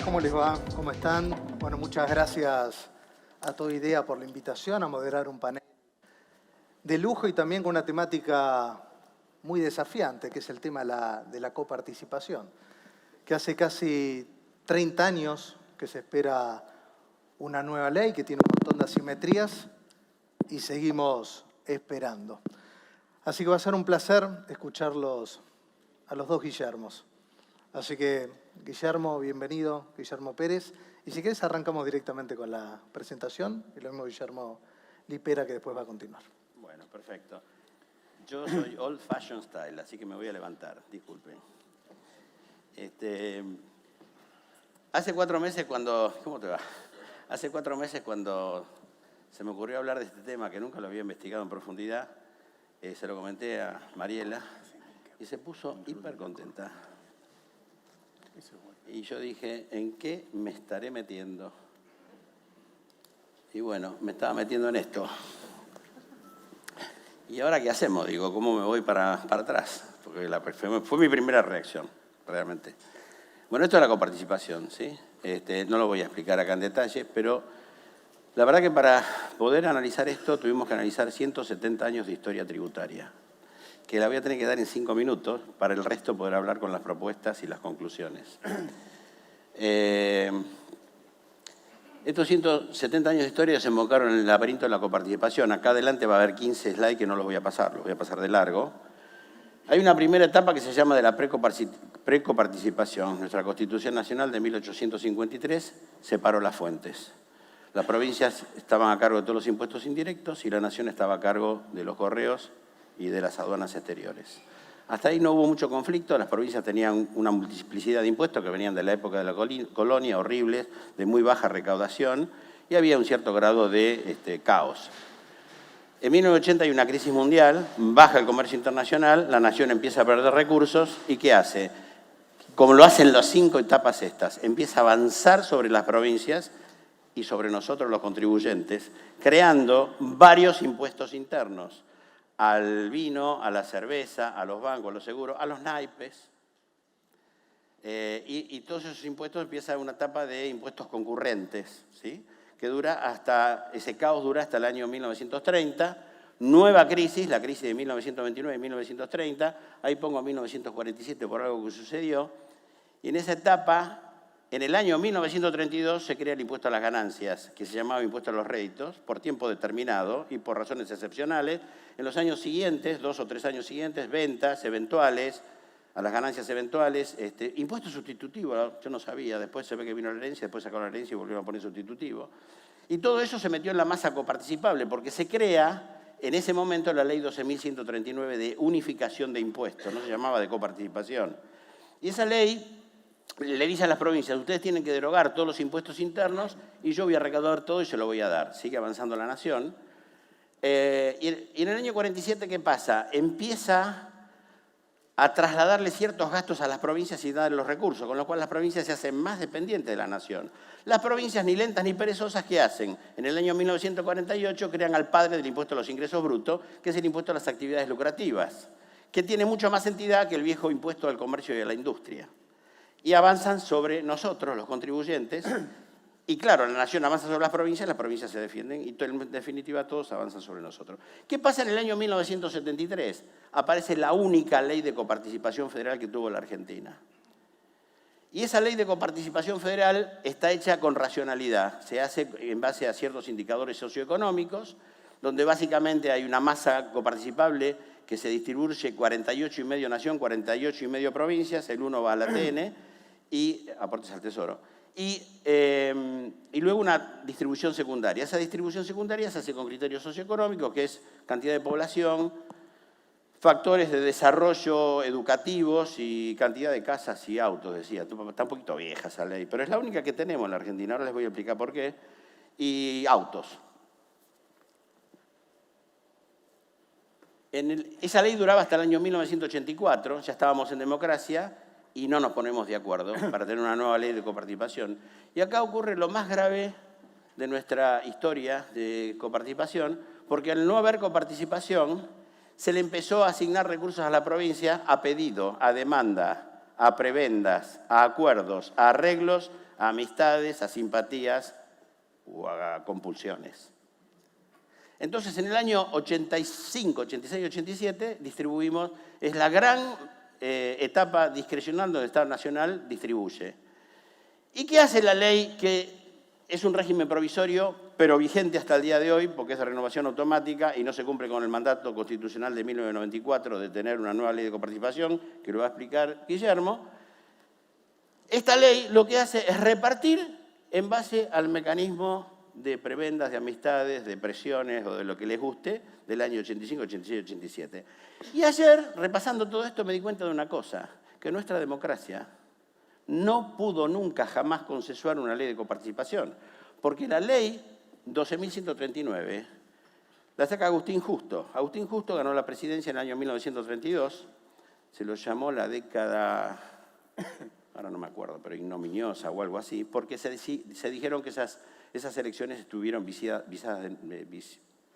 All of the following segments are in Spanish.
¿Cómo les va? ¿Cómo están? Bueno, muchas gracias a Toda Idea por la invitación a moderar un panel de lujo y también con una temática muy desafiante, que es el tema de la coparticipación, que hace casi 30 años que se espera una nueva ley que tiene un montón de asimetrías y seguimos esperando. Así que va a ser un placer escucharlos a los dos Guillermos. Así que, Guillermo, bienvenido, Guillermo Pérez. Y si querés, arrancamos directamente con la presentación. Y lo mismo Guillermo Lipera, que después va a continuar. Bueno, perfecto. Yo soy old fashion style, así que me voy a levantar, disculpen. Hace 4 meses cuando... ¿Cómo te va? Hace 4 meses cuando se me ocurrió hablar de este tema, que nunca lo había investigado en profundidad, se lo comenté a Mariela y se puso hiper contenta. Y yo dije, ¿en qué me estaré metiendo? Y bueno, me estaba metiendo en esto. ¿Y ahora qué hacemos? Digo, ¿cómo me voy para atrás? Porque fue mi primera reacción, realmente. Bueno, esto es la coparticipación, ¿sí? No lo voy a explicar acá en detalle, pero la verdad que para poder analizar esto tuvimos que analizar 170 años de historia tributaria, que la voy a tener que dar en 5 minutos, para el resto poder hablar con las propuestas y las conclusiones. Estos 170 años de historia desembocaron en el laberinto de la coparticipación. Acá adelante va a haber 15 slides que no los voy a pasar, los voy a pasar de largo. Hay una primera etapa que se llama de la precoparticipación. Nuestra Constitución Nacional de 1853 separó las fuentes. Las provincias estaban a cargo de todos los impuestos indirectos y la nación estaba a cargo de los correos y de las aduanas exteriores. Hasta ahí no hubo mucho conflicto, las provincias tenían una multiplicidad de impuestos que venían de la época de la colonia, horribles, de muy baja recaudación, y había un cierto grado de caos. En 1980 hay una crisis mundial, baja el comercio internacional, la nación empieza a perder recursos, ¿y qué hace? Como lo hacen las 5 etapas estas, empieza a avanzar sobre las provincias y sobre nosotros los contribuyentes, creando varios impuestos internos, al vino, a la cerveza, a los bancos, a los seguros, a los naipes. Y todos esos impuestos empieza una etapa de impuestos concurrentes, ¿sí? Que ese caos dura hasta el año 1930. Nueva crisis, la crisis de 1929 y 1930. Ahí pongo 1947 por algo que sucedió. Y en esa etapa, en el año 1932, se crea el impuesto a las ganancias, que se llamaba impuesto a los réditos, por tiempo determinado y por razones excepcionales. En los años siguientes, 2 o 3 años siguientes, ventas eventuales, a las ganancias eventuales, impuesto sustitutivo, yo no sabía, después se ve que vino la herencia, después sacaron la herencia y volvieron a poner sustitutivo. Y todo eso se metió en la masa coparticipable, porque se crea en ese momento la ley 12.139 de unificación de impuestos, no se llamaba de coparticipación. Y esa ley le dice a las provincias, ustedes tienen que derogar todos los impuestos internos y yo voy a recaudar todo y se lo voy a dar. Sigue avanzando la nación. Y en el año 47, ¿qué pasa? Empieza a trasladarle ciertos gastos a las provincias y darle los recursos, con lo cual las provincias se hacen más dependientes de la nación. Las provincias, ni lentas ni perezosas, ¿qué hacen? En el año 1948 crean al padre del impuesto a los ingresos brutos, que es el impuesto a las actividades lucrativas, que tiene mucho más entidad que el viejo impuesto al comercio y a la industria. Y avanzan sobre nosotros, los contribuyentes, y claro, la nación avanza sobre las provincias se defienden, y en definitiva todos avanzan sobre nosotros. ¿Qué pasa en el año 1973? Aparece la única ley de coparticipación federal que tuvo la Argentina. Y esa ley de coparticipación federal está hecha con racionalidad, se hace en base a ciertos indicadores socioeconómicos, donde básicamente hay una masa coparticipable que se distribuye 48,5 nación, 48,5 provincias, el 1 va a la ATN y aportes al Tesoro. Y luego una distribución secundaria. Esa distribución secundaria se hace con criterios socioeconómicos, que es cantidad de población, factores de desarrollo educativos y cantidad de casas y autos, decía. Está un poquito vieja esa ley, pero es la única que tenemos en la Argentina. Ahora les voy a explicar por qué. Y autos. Esa ley duraba hasta el año 1984, ya estábamos en democracia, y no nos ponemos de acuerdo para tener una nueva ley de coparticipación. Y acá ocurre lo más grave de nuestra historia de coparticipación, porque al no haber coparticipación, se le empezó a asignar recursos a la provincia a pedido, a demanda, a prebendas, a acuerdos, a arreglos, a amistades, a simpatías o a compulsiones. Entonces, en el año 85, 86, 87, distribuimos, es la gran etapa discrecional donde el Estado Nacional distribuye. ¿Y qué hace la ley que es un régimen provisorio, pero vigente hasta el día de hoy, porque es de renovación automática y no se cumple con el mandato constitucional de 1994 de tener una nueva ley de coparticipación, que lo va a explicar Guillermo? Esta ley lo que hace es repartir en base al mecanismo de prebendas, de amistades, de presiones o de lo que les guste del año 85, 86, 87. Y ayer, repasando todo esto, me di cuenta de una cosa, que nuestra democracia no pudo nunca jamás consensuar una ley de coparticipación, porque la ley 12.139 la saca Agustín Justo. Agustín Justo ganó la presidencia en el año 1932, se lo llamó la década, ahora no me acuerdo, pero ignominiosa o algo así, porque se dijeron que esas elecciones estuvieron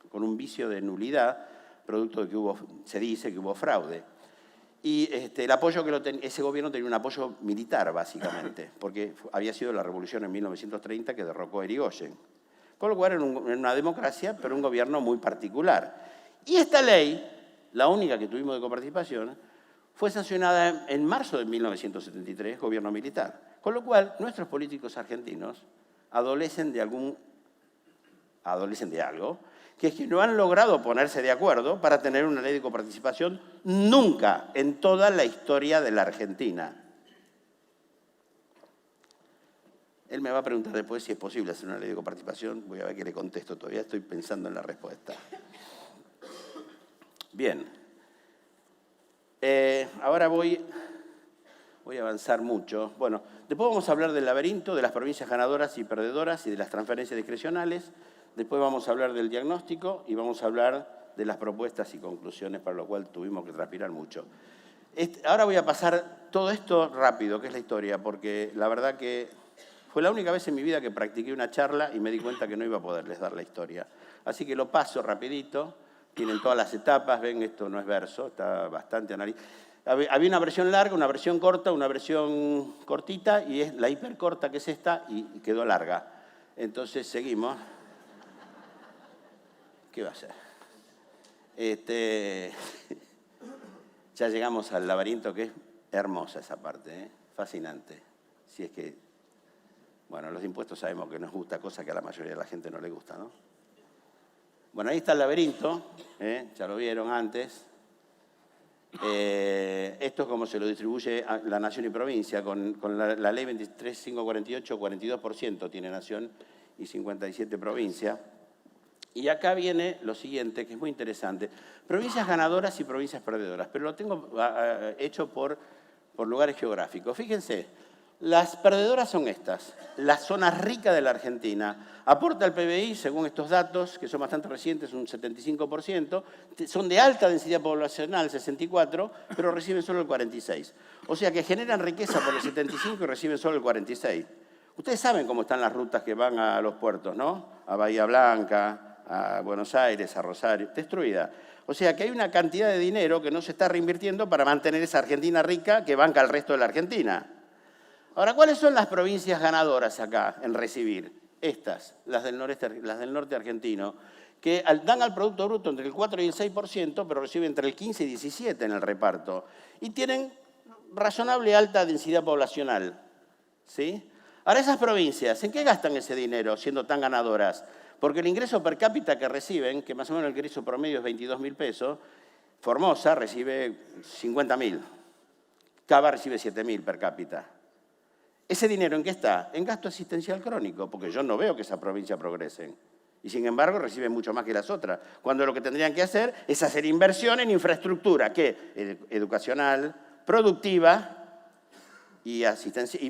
con un vicio de nulidad, producto de que se dice que hubo fraude. Y el apoyo ese gobierno tenía un apoyo militar, básicamente, porque había sido la revolución en 1930 que derrocó a Irigoyen. Con lo cual era una democracia, pero un gobierno muy particular. Y esta ley, la única que tuvimos de coparticipación, fue sancionada en marzo de 1973, gobierno militar. Con lo cual, nuestros políticos argentinos adolecen de algo, que es que no han logrado ponerse de acuerdo para tener una ley de coparticipación nunca en toda la historia de la Argentina. Él me va a preguntar después si es posible hacer una ley de coparticipación. Voy a ver qué le contesto. Todavía estoy pensando en la respuesta. Bien. Ahora voy a avanzar mucho. Bueno, después vamos a hablar del laberinto, de las provincias ganadoras y perdedoras y de las transferencias discrecionales. Después vamos a hablar del diagnóstico y vamos a hablar de las propuestas y conclusiones, para lo cual tuvimos que transpirar mucho. Ahora voy a pasar todo esto rápido, que es la historia, porque la verdad que fue la única vez en mi vida que practiqué una charla y me di cuenta que no iba a poderles dar la historia. Así que lo paso rapidito, tienen todas las etapas, ven, esto no es verso, está bastante analizado. Había una versión larga, una versión corta, una versión cortita, y es la hipercorta que es esta, y quedó larga. Entonces seguimos. ¿Qué va a ser? Ya llegamos al laberinto, que es hermosa esa parte, fascinante. Si es que, bueno, los impuestos sabemos que nos gusta, cosa que a la mayoría de la gente no le gusta, ¿no? Bueno, ahí está el laberinto, ya lo vieron antes. Esto es como se lo distribuye a la nación y provincia. Con la ley 23.548, 42% tiene nación y 57 provincia. Y acá viene lo siguiente, que es muy interesante. Provincias ganadoras y provincias perdedoras, pero lo tengo hecho por lugares geográficos. Fíjense, las perdedoras son estas. La zona rica de la Argentina aporta al PBI, según estos datos, que son bastante recientes, un 75%, son de alta densidad poblacional, 64%, pero reciben solo el 46%. O sea que generan riqueza por el 75% y reciben solo el 46%. Ustedes saben cómo están las rutas que van a los puertos, ¿no? A Bahía Blanca, a Buenos Aires, a Rosario, destruida. O sea que hay una cantidad de dinero que no se está reinvirtiendo para mantener esa Argentina rica que banca al resto de la Argentina. Ahora, ¿cuáles son las provincias ganadoras acá en recibir? Estas, las del norte argentino, que dan al Producto Bruto entre el 4 y el 6%, pero reciben entre el 15 y 17% en el reparto. Y tienen razonable alta densidad poblacional, ¿sí? Ahora, esas provincias, ¿en qué gastan ese dinero siendo tan ganadoras? Porque el ingreso per cápita que reciben, que más o menos el ingreso promedio es 22.000 pesos, Formosa recibe 50.000, Cava recibe 7.000 per cápita. ¿Ese dinero en qué está? En gasto asistencial crónico, porque yo no veo que esa provincia progresen. Y sin embargo reciben mucho más que las otras, cuando lo que tendrían que hacer es hacer inversión en infraestructura, que educacional, productiva y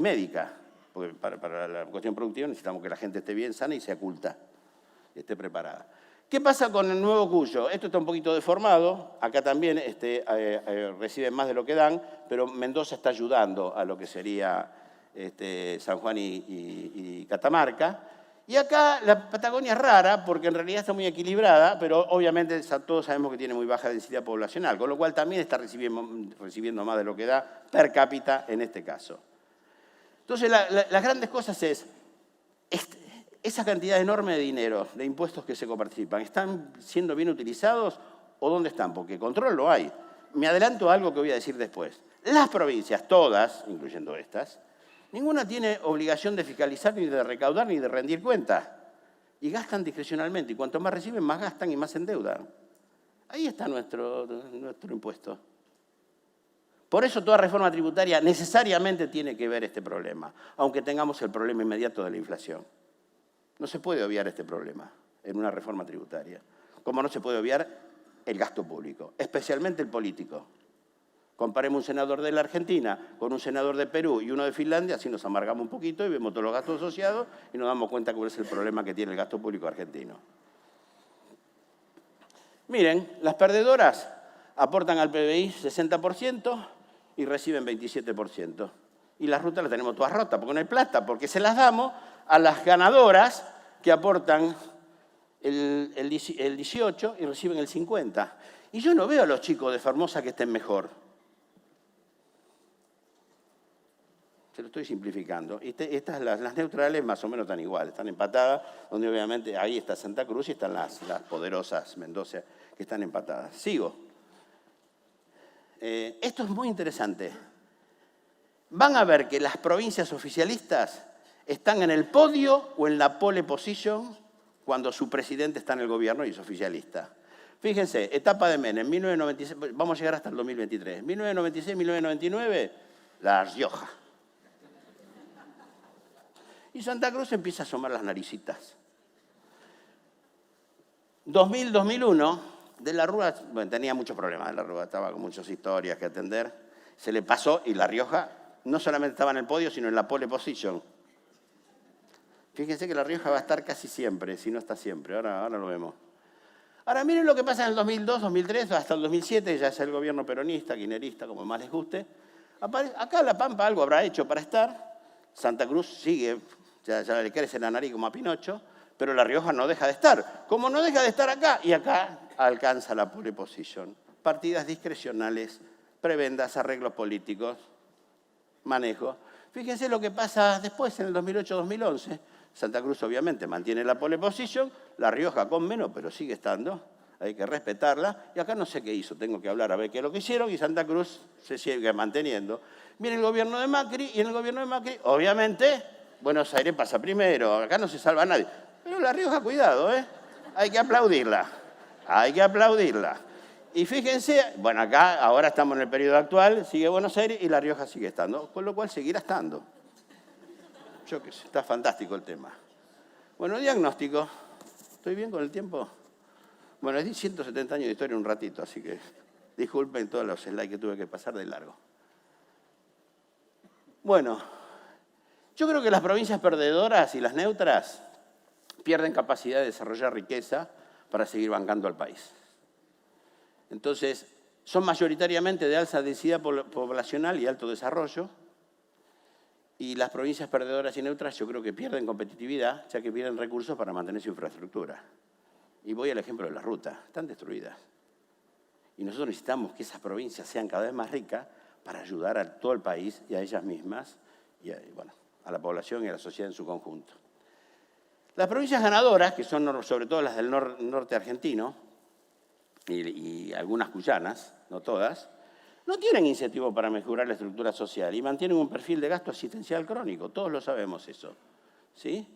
médica. Porque para la cuestión productiva necesitamos que la gente esté bien sana y sea culta, esté preparada. ¿Qué pasa con el Nuevo Cuyo? Esto está un poquito deformado, acá también reciben más de lo que dan, pero Mendoza está ayudando a lo que sería San Juan y Catamarca. Y acá la Patagonia es rara, porque en realidad está muy equilibrada, pero obviamente todos sabemos que tiene muy baja densidad poblacional, con lo cual también está recibiendo más de lo que da per cápita en este caso. Entonces, las grandes cosas es, esa cantidad enorme de dinero, de impuestos que se coparticipan, ¿están siendo bien utilizados o dónde están? Porque control lo hay. Me adelanto a algo que voy a decir después. Las provincias, todas, incluyendo estas, ninguna tiene obligación de fiscalizar, ni de recaudar, ni de rendir cuentas. Y gastan discrecionalmente. Y cuanto más reciben, más gastan y más se endeudan. Ahí está nuestro impuesto. Por eso toda reforma tributaria necesariamente tiene que ver este problema, aunque tengamos el problema inmediato de la inflación. No se puede obviar este problema en una reforma tributaria, como no se puede obviar el gasto público, especialmente el político. Comparemos un senador de la Argentina con un senador de Perú y uno de Finlandia, así nos amargamos un poquito y vemos todos los gastos asociados y nos damos cuenta cuál es el problema que tiene el gasto público argentino. Miren, las perdedoras aportan al PBI 60% y reciben 27%. Y las rutas las tenemos todas rotas, porque no hay plata, porque se las damos a las ganadoras que aportan el 18 y reciben el 50. Y yo no veo a los chicos de Formosa que estén mejor. Se lo estoy simplificando. Las neutrales más o menos están iguales, están empatadas, donde obviamente ahí está Santa Cruz y están las poderosas Mendoza que están empatadas. Sigo. Esto es muy interesante. Van a ver que las provincias oficialistas están en el podio o en la pole position cuando su presidente está en el gobierno y es oficialista. Fíjense, etapa de Menem, 1996, vamos a llegar hasta el 2023. 1996-1999, La Rioja. Y Santa Cruz empieza a asomar las naricitas. 2000-2001, De la Rúa, bueno, tenía muchos problemas De la Rúa, estaba con muchas historias que atender. Se le pasó y La Rioja no solamente estaba en el podio, sino en la pole position. Fíjense que La Rioja va a estar casi siempre, si no está siempre, ahora lo vemos. Ahora miren lo que pasa en el 2002, 2003, hasta el 2007, ya es el gobierno peronista, kirchnerista, como más les guste. Acá La Pampa algo habrá hecho para estar, Santa Cruz sigue, ya le crece la nariz como a Pinocho, pero La Rioja no deja de estar. Como no deja de estar acá, y acá alcanza la pole position. Partidas discrecionales, prebendas, arreglos políticos, manejo. Fíjense lo que pasa después, en el 2008-2011. Santa Cruz obviamente mantiene la pole position, La Rioja con menos, pero sigue estando, hay que respetarla. Y acá no sé qué hizo, tengo que hablar a ver qué es lo que hicieron, y Santa Cruz se sigue manteniendo. Viene el gobierno de Macri, y en el gobierno de Macri, obviamente, Buenos Aires pasa primero, acá no se salva nadie. Pero La Rioja, cuidado, hay que aplaudirla, hay que aplaudirla. Y fíjense, bueno, acá ahora estamos en el periodo actual, sigue Buenos Aires y La Rioja sigue estando, con lo cual seguirá estando. Yo qué sé, está fantástico el tema. Bueno, diagnóstico. ¿Estoy bien con el tiempo? Bueno, es 170 años de historia en un ratito, así que disculpen todos los slides que tuve que pasar de largo. Bueno, yo creo que las provincias perdedoras y las neutras pierden capacidad de desarrollar riqueza para seguir bancando al país. Entonces, son mayoritariamente de alta densidad poblacional y alto desarrollo, y las provincias perdedoras y neutras yo creo que pierden competitividad, ya que pierden recursos para mantener su infraestructura. Y voy al ejemplo de las rutas, están destruidas. Y nosotros necesitamos que esas provincias sean cada vez más ricas para ayudar a todo el país y a ellas mismas, y a la población y a la sociedad en su conjunto. Las provincias ganadoras, que son sobre todo las del norte argentino, y algunas cuyanas, no todas, no tienen incentivo para mejorar la estructura social y mantienen un perfil de gasto asistencial crónico, todos lo sabemos eso, ¿sí?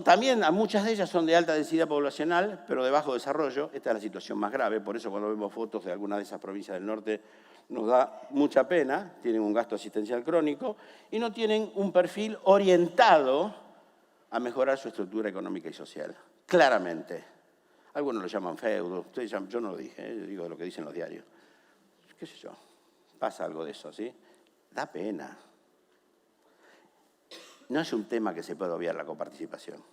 También, muchas de ellas son de alta densidad poblacional, pero de bajo desarrollo. Esta es la situación más grave, por eso cuando vemos fotos de algunas de esas provincias del norte nos da mucha pena, tienen un gasto asistencial crónico y no tienen un perfil orientado a mejorar su estructura económica y social, claramente. Algunos lo llaman feudo, yo no lo dije, digo lo que dicen los diarios. ¿Qué sé yo? Pasa algo de eso, ¿sí? Da pena. No es un tema que se pueda obviar la coparticipación.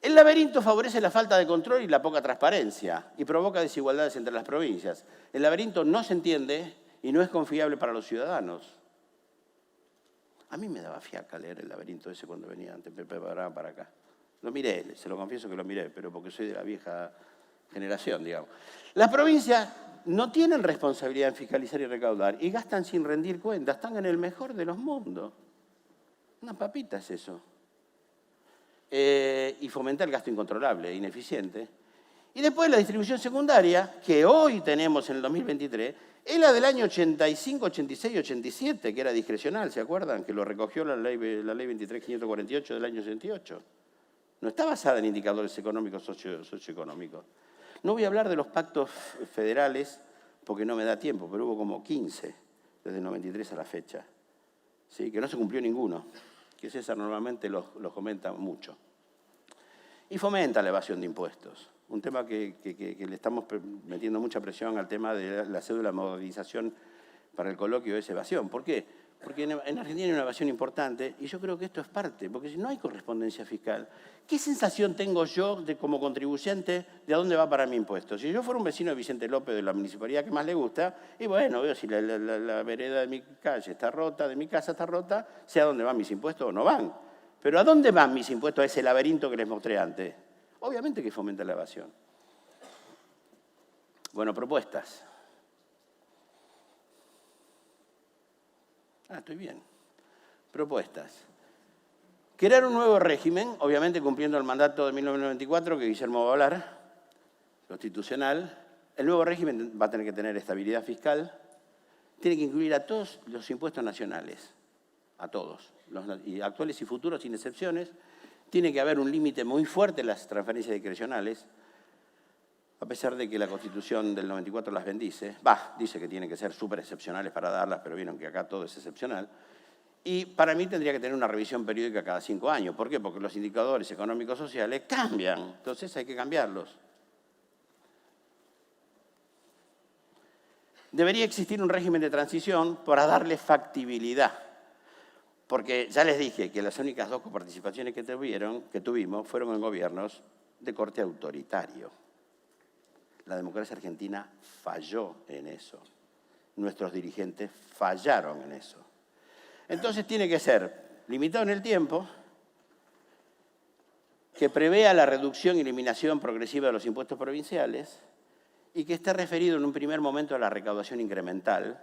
El laberinto favorece la falta de control y la poca transparencia y provoca desigualdades entre las provincias. El laberinto no se entiende y no es confiable para los ciudadanos. A mí me daba fiaca leer el laberinto ese cuando venía, antes me preparaba para acá. Lo miré, se lo confieso que lo miré, pero porque soy de la vieja generación, digamos. Las provincias no tienen responsabilidad en fiscalizar y recaudar y gastan sin rendir cuentas, están en el mejor de los mundos. Una papita es eso. Y fomenta el gasto incontrolable e ineficiente. Y después la distribución secundaria, que hoy tenemos en el 2023, es la del año 85, 86, 87, que era discrecional, ¿se acuerdan? Que lo recogió la ley 23.548 del año 68. No está basada en indicadores económicos, socioeconómicos. No voy a hablar de los pactos federales porque no me da tiempo, pero hubo como 15 desde el 93 a la fecha. ¿Sí? Que no se cumplió ninguno, que César normalmente los comenta mucho. Y fomenta la evasión de impuestos. Un tema que le estamos metiendo mucha presión al tema de la cédula de modernización para el coloquio es evasión. ¿Por qué? Porque en Argentina hay una evasión importante y yo creo que esto es parte, porque si no hay correspondencia fiscal, ¿qué sensación tengo yo como contribuyente de a dónde va para mi impuesto? Si yo fuera un vecino de Vicente López de la municipalidad que más le gusta, y bueno, veo si la vereda de mi calle está rota, de mi casa está rota, sé a dónde van mis impuestos o no van. Pero ¿a dónde van mis impuestos a ese laberinto que les mostré antes? Obviamente que fomenta la evasión. Bueno, propuestas. Estoy bien. Propuestas. Crear un nuevo régimen, obviamente cumpliendo el mandato de 1994 que Guillermo va a hablar, constitucional. El nuevo régimen va a tener que tener estabilidad fiscal, tiene que incluir a todos los impuestos nacionales, a todos, y actuales y futuros sin excepciones. Tiene que haber un límite muy fuerte en las transferencias discrecionales, a pesar de que la Constitución del 94 las bendice. Dice que tienen que ser súper excepcionales para darlas, pero vieron que acá todo es excepcional. Y para mí tendría que tener una revisión periódica cada 5 años. ¿Por qué? Porque los indicadores económicos sociales cambian, entonces hay que cambiarlos. Debería existir un régimen de transición para darle factibilidad. Porque ya les dije que las únicas 2 coparticipaciones que tuvimos fueron en gobiernos de corte autoritario. La democracia argentina falló en eso. Nuestros dirigentes fallaron en eso. Entonces tiene que ser limitado en el tiempo, que prevea la reducción y eliminación progresiva de los impuestos provinciales y que esté referido en un primer momento a la recaudación incremental,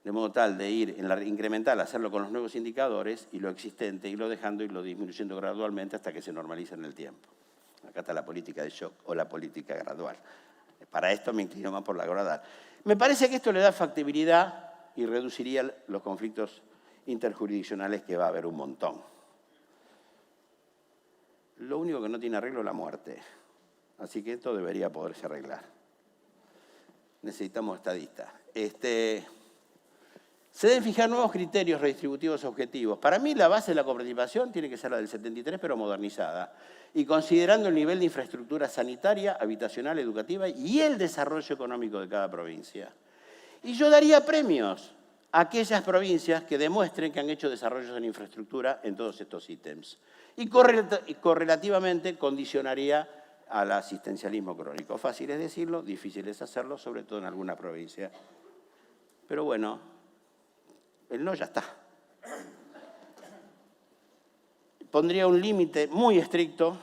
de modo tal de ir en la incremental, hacerlo con los nuevos indicadores y lo existente, irlo dejando y lo disminuyendo gradualmente hasta que se normalice en el tiempo. Acá está la política de shock o la política gradual. Para esto me inclino más por la gradual. Me parece que esto le da factibilidad y reduciría los conflictos interjurisdiccionales que va a haber un montón. Lo único que no tiene arreglo es la muerte. Así que esto debería poderse arreglar. Necesitamos estadistas. Se deben fijar nuevos criterios redistributivos objetivos. Para mí la base de la coparticipación tiene que ser la del 73, pero modernizada. Y considerando el nivel de infraestructura sanitaria, habitacional, educativa y el desarrollo económico de cada provincia. Y yo daría premios a aquellas provincias que demuestren que han hecho desarrollos en infraestructura en todos estos ítems. Y correlativamente condicionaría al asistencialismo crónico. Fácil es decirlo, difícil es hacerlo, sobre todo en alguna provincia. Pero bueno, el no ya está. Pondría un límite muy estricto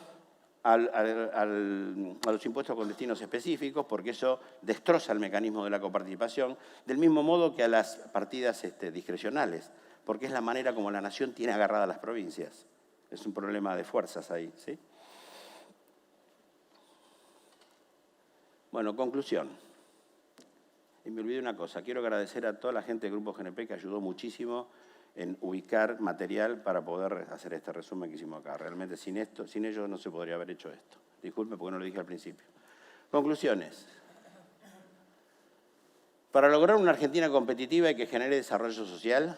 a los impuestos con destinos específicos, porque eso destroza el mecanismo de la coparticipación, del mismo modo que a las partidas discrecionales, porque es la manera como la nación tiene agarradas las provincias. Es un problema de fuerzas ahí, ¿sí? Bueno, conclusión. Y me olvidé una cosa, quiero agradecer a toda la gente del Grupo GNP que ayudó muchísimo en ubicar material para poder hacer este resumen que hicimos acá. Realmente sin ellos no se podría haber hecho esto. Disculpe porque no lo dije al principio. Conclusiones. Para lograr una Argentina competitiva y que genere desarrollo social,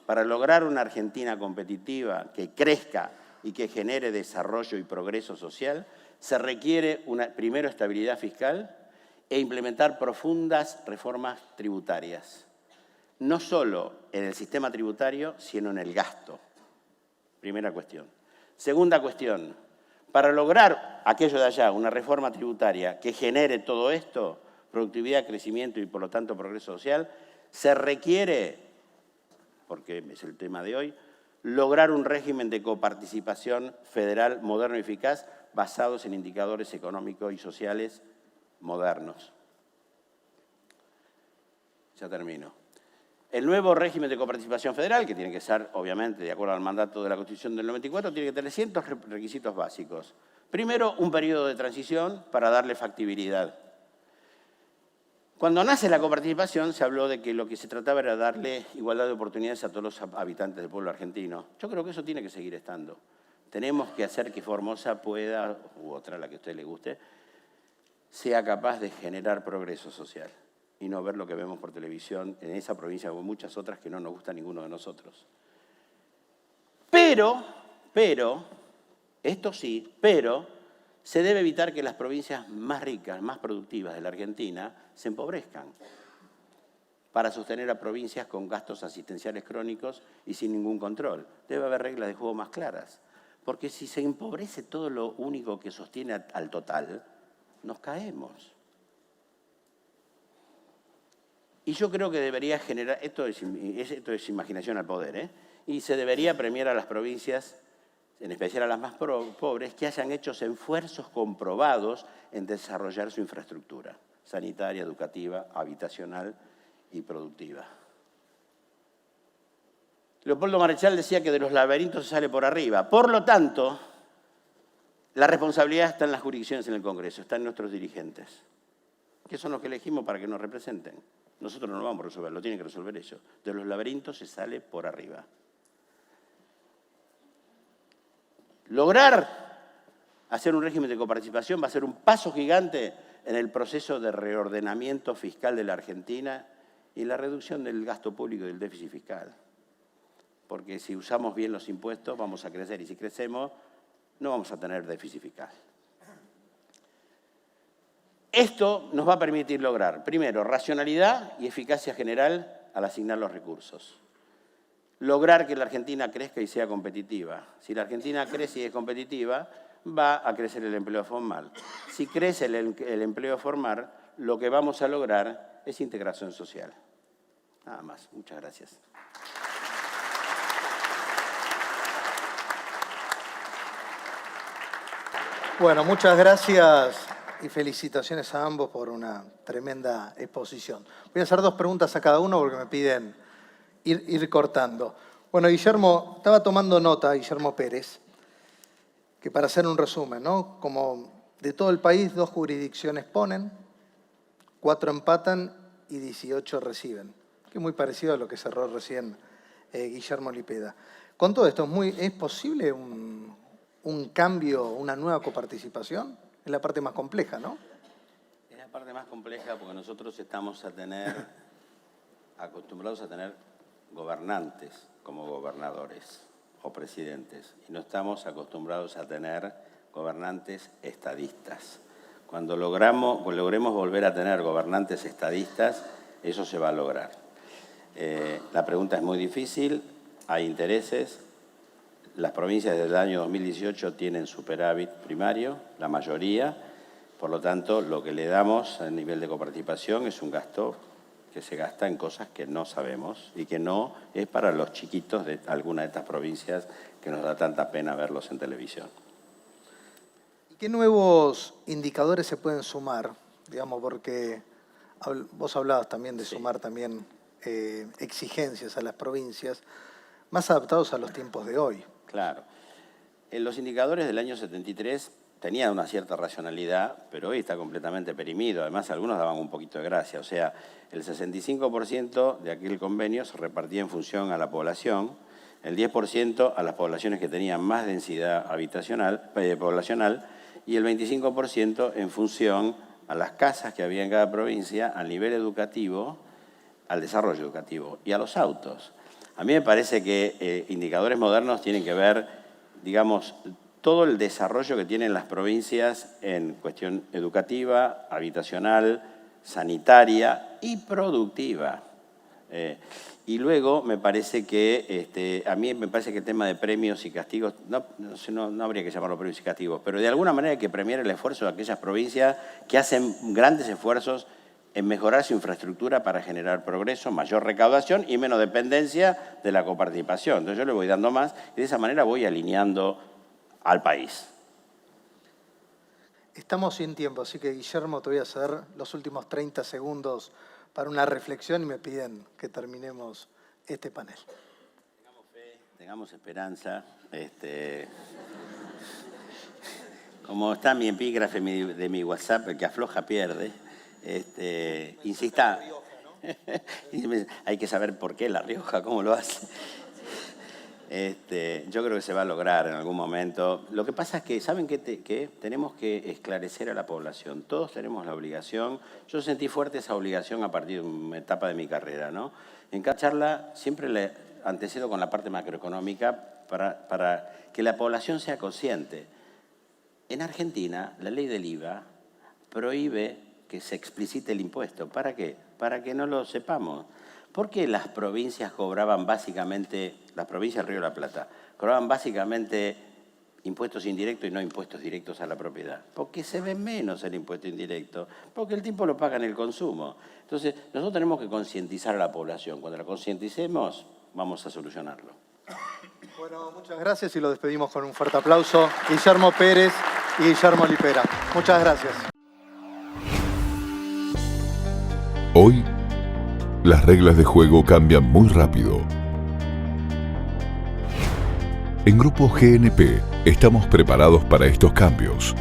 para lograr una Argentina competitiva que crezca y que genere desarrollo y progreso social, se requiere primero estabilidad fiscal e implementar profundas reformas tributarias. No solo en el sistema tributario, sino en el gasto. Primera cuestión. Segunda cuestión, para lograr aquello de allá, una reforma tributaria que genere todo esto, productividad, crecimiento y por lo tanto progreso social, se requiere, porque es el tema de hoy, lograr un régimen de coparticipación federal moderno y eficaz basados en indicadores económicos y sociales modernos. Ya termino. El nuevo régimen de coparticipación federal, que tiene que ser, obviamente, de acuerdo al mandato de la Constitución del 94, tiene que tener cientos requisitos básicos. Primero, un periodo de transición para darle factibilidad. Cuando nace la coparticipación se habló de que lo que se trataba era darle igualdad de oportunidades a todos los habitantes del pueblo argentino. Yo creo que eso tiene que seguir estando. Tenemos que hacer que Formosa pueda, u otra, la que a usted le guste, sea capaz de generar progreso social y no ver lo que vemos por televisión en esa provincia o en muchas otras que no nos gusta a ninguno de nosotros. Pero, esto sí, se debe evitar que las provincias más ricas, más productivas de la Argentina se empobrezcan para sostener a provincias con gastos asistenciales crónicos y sin ningún control. Debe haber reglas de juego más claras, porque si se empobrece todo lo único que sostiene al total, nos caemos. Y yo creo que debería generar, esto es imaginación al poder, y se debería premiar a las provincias, en especial a las más pobres, que hayan hecho esfuerzos comprobados en desarrollar su infraestructura sanitaria, educativa, habitacional y productiva. Leopoldo Marechal decía que de los laberintos se sale por arriba. Por lo tanto, la responsabilidad está en las jurisdicciones en el Congreso, está en nuestros dirigentes, que son los que elegimos para que nos representen. Nosotros no lo vamos a resolver, lo tienen que resolver ellos. De los laberintos se sale por arriba. Lograr hacer un régimen de coparticipación va a ser un paso gigante en el proceso de reordenamiento fiscal de la Argentina y la reducción del gasto público y del déficit fiscal. Porque si usamos bien los impuestos vamos a crecer y si crecemos no vamos a tener déficit fiscal. Esto nos va a permitir lograr, primero, racionalidad y eficacia general al asignar los recursos. Lograr que la Argentina crezca y sea competitiva. Si la Argentina crece y es competitiva, va a crecer el empleo formal. Si crece el empleo formal, lo que vamos a lograr es integración social. Nada más. Muchas gracias. Bueno, muchas gracias y felicitaciones a ambos por una tremenda exposición. Voy a hacer 2 preguntas a cada uno porque me piden ir cortando. Bueno, Guillermo, estaba tomando nota, Guillermo Pérez, que para hacer un resumen, ¿no? Como de todo el país, 2 jurisdicciones ponen, 4 empatan y 18 reciben, que es muy parecido a lo que cerró recién Guillermo Lipeda. Con todo esto, ¿es posible un cambio, una nueva coparticipación? Es la parte más compleja, ¿no? Es la parte más compleja porque nosotros estamos acostumbrados a tener gobernantes como gobernadores o presidentes y no estamos acostumbrados a tener gobernantes estadistas. Cuando logremos volver a tener gobernantes estadistas, eso se va a lograr. La pregunta es muy difícil, hay intereses. Las provincias desde el año 2018 tienen superávit primario, la mayoría. Por lo tanto, lo que le damos a nivel de coparticipación es un gasto que se gasta en cosas que no sabemos y que no es para los chiquitos de alguna de estas provincias que nos da tanta pena verlos en televisión. ¿Y qué nuevos indicadores se pueden sumar? Digamos, porque vos hablabas también de sumar también exigencias a las provincias más adaptados a los tiempos de hoy. Claro. Los indicadores del año 73 tenían una cierta racionalidad, pero hoy está completamente perimido. Además, algunos daban un poquito de gracia. O sea, el 65% de aquel convenio se repartía en función a la población, el 10% a las poblaciones que tenían más densidad poblacional y el 25% en función a las casas que había en cada provincia, al nivel educativo, al desarrollo educativo y a los autos. A mí me parece que indicadores modernos tienen que ver, digamos, todo el desarrollo que tienen las provincias en cuestión educativa, habitacional, sanitaria y productiva. Y luego me parece que, a mí me parece que el tema de premios y castigos, no habría que llamarlo premios y castigos, pero de alguna manera hay que premiar el esfuerzo de aquellas provincias que hacen grandes esfuerzos en mejorar su infraestructura para generar progreso, mayor recaudación y menos dependencia de la coparticipación. Entonces yo le voy dando más y de esa manera voy alineando al país. Estamos sin tiempo, así que Guillermo, te voy a hacer los últimos 30 segundos para una reflexión y me piden que terminemos este panel. Tengamos fe, tengamos esperanza. Como está mi epígrafe de mi WhatsApp, el que afloja pierde. Insista. Hay que saber por qué La Rioja, cómo lo hace. Yo creo que se va a lograr en algún momento. Lo que pasa es que, ¿saben qué? Tenemos que esclarecer a la población. Todos tenemos la obligación. Yo sentí fuerte esa obligación a partir de una etapa de mi carrera, ¿no? En cada charla siempre le antecedo con la parte macroeconómica para que la población sea consciente. En Argentina, la ley del IVA prohíbe que se explicite el impuesto. ¿Para qué? Para que no lo sepamos. ¿Por qué las provincias cobraban básicamente, las provincias del Río de la Plata, cobraban básicamente impuestos indirectos y no impuestos directos a la propiedad? Porque se ve menos el impuesto indirecto, porque el tipo lo paga en el consumo. Entonces, nosotros tenemos que concientizar a la población. Cuando la concienticemos, vamos a solucionarlo. Bueno, muchas gracias y lo despedimos con un fuerte aplauso. Guillermo Pérez y Guillermo Lipera. Muchas gracias. Hoy, las reglas de juego cambian muy rápido. En Grupo GNP estamos preparados para estos cambios.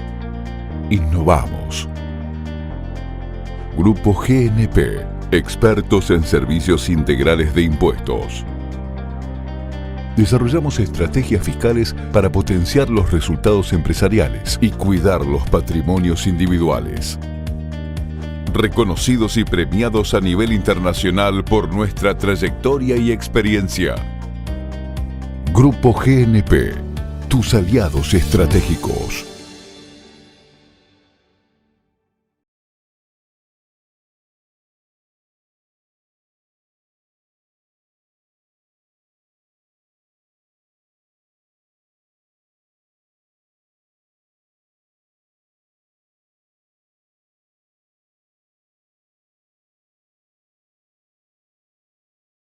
Innovamos. Grupo GNP, expertos en servicios integrales de impuestos. Desarrollamos estrategias fiscales para potenciar los resultados empresariales y cuidar los patrimonios individuales. Reconocidos y premiados a nivel internacional por nuestra trayectoria y experiencia. Grupo GNP, tus aliados estratégicos.